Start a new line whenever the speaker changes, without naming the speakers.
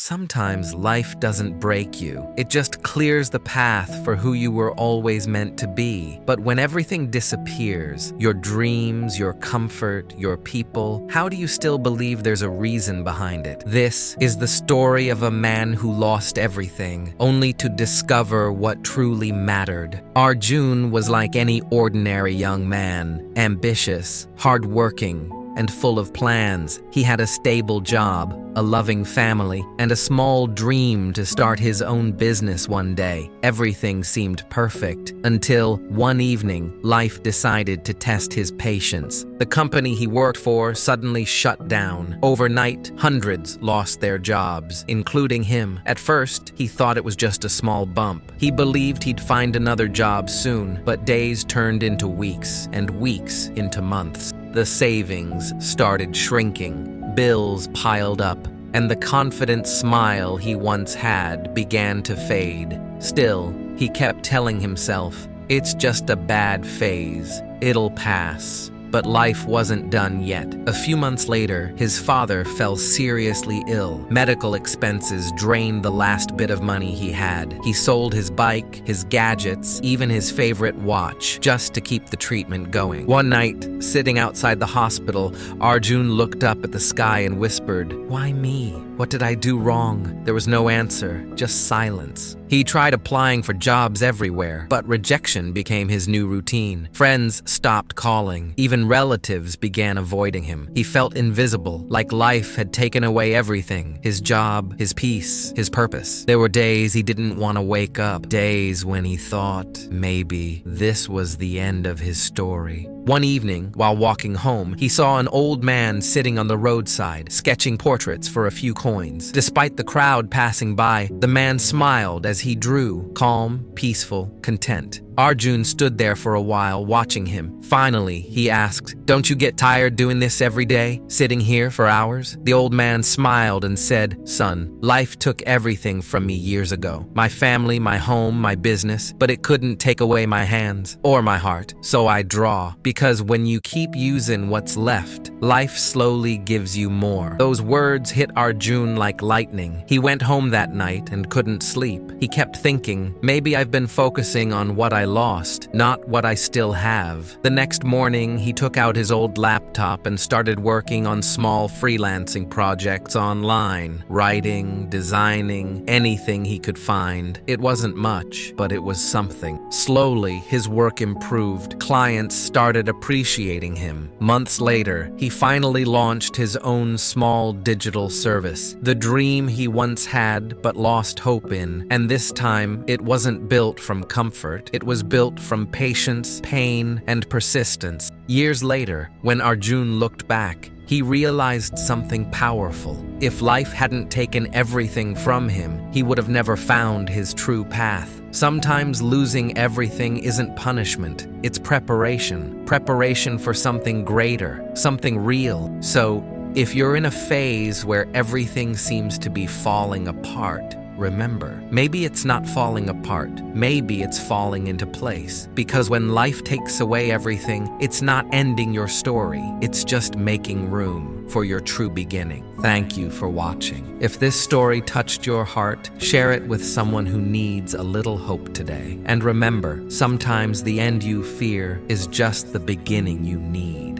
Sometimes life doesn't break you. It just clears the path for who you were always meant to be. But when everything disappears, your dreams, your comfort, your people, how do you still believe there's a reason behind it? This is the story of a man who lost everything, only to discover what truly mattered. Arjun was like any ordinary young man, ambitious, hardworking, and full of plans. He had a stable job, a loving family, and a small dream to start his own business one day. Everything seemed perfect until one evening, life decided to test his patience. The company he worked for suddenly shut down. Overnight, hundreds lost their jobs, including him. At first, he thought it was just a small bump. He believed he'd find another job soon, but days turned into weeks, and weeks into months. The savings started shrinking, bills piled up, and the confident smile he once had began to fade. Still, he kept telling himself, "It's just a bad phase. It'll pass." But life wasn't done yet. A few months later, his father fell seriously ill. Medical expenses drained the last bit of money he had. He sold his bike, his gadgets, even his favorite watch, just to keep the treatment going. One night, sitting outside the hospital, Arjun looked up at the sky and whispered, "Why me? What did I do wrong?" There was no answer, just silence. He tried applying for jobs everywhere, but rejection became his new routine. Friends stopped calling. Even relatives began avoiding him. He felt invisible, like life had taken away everything: his job, his peace, his purpose. There were days he didn't want to wake up, days when he thought maybe this was the end of his story. One evening, while walking home, he saw an old man sitting on the roadside, sketching portraits for a few coins. Despite the crowd passing by, the man smiled as he drew, calm, peaceful, content. Arjun stood there for a while, watching him. Finally, he asked, "Don't you get tired doing this every day, sitting here for hours?" The old man smiled and said, "Son, life took everything from me years ago. My family, my home, my business, but it couldn't take away my hands or my heart. So I draw, because when you keep using what's left, life slowly gives you more." Those words hit Arjun like lightning. He went home that night and couldn't sleep. He kept thinking, maybe I've been focusing on what I lost, not what I still have. The next morning, he took out his old laptop and started working on small freelancing projects online, writing, designing, anything he could find. It wasn't much, but it was something. Slowly, his work improved. Clients started appreciating him. Months later, he finally launched his own small digital service, the dream he once had but lost hope in. And this time, it wasn't built from comfort. It was built from patience, pain, and persistence. Years later, when Arjun looked back, he realized something powerful. If life hadn't taken everything from him, he would have never found his true path. Sometimes losing everything isn't punishment, it's preparation. Preparation for something greater, something real. So, if you're in a phase where everything seems to be falling apart, remember, maybe it's not falling apart. Maybe it's falling into place. Because when life takes away everything, it's not ending your story. It's just making room for your true beginning. Thank you for watching. If this story touched your heart, share it with someone who needs a little hope today. And remember, sometimes the end you fear is just the beginning you need.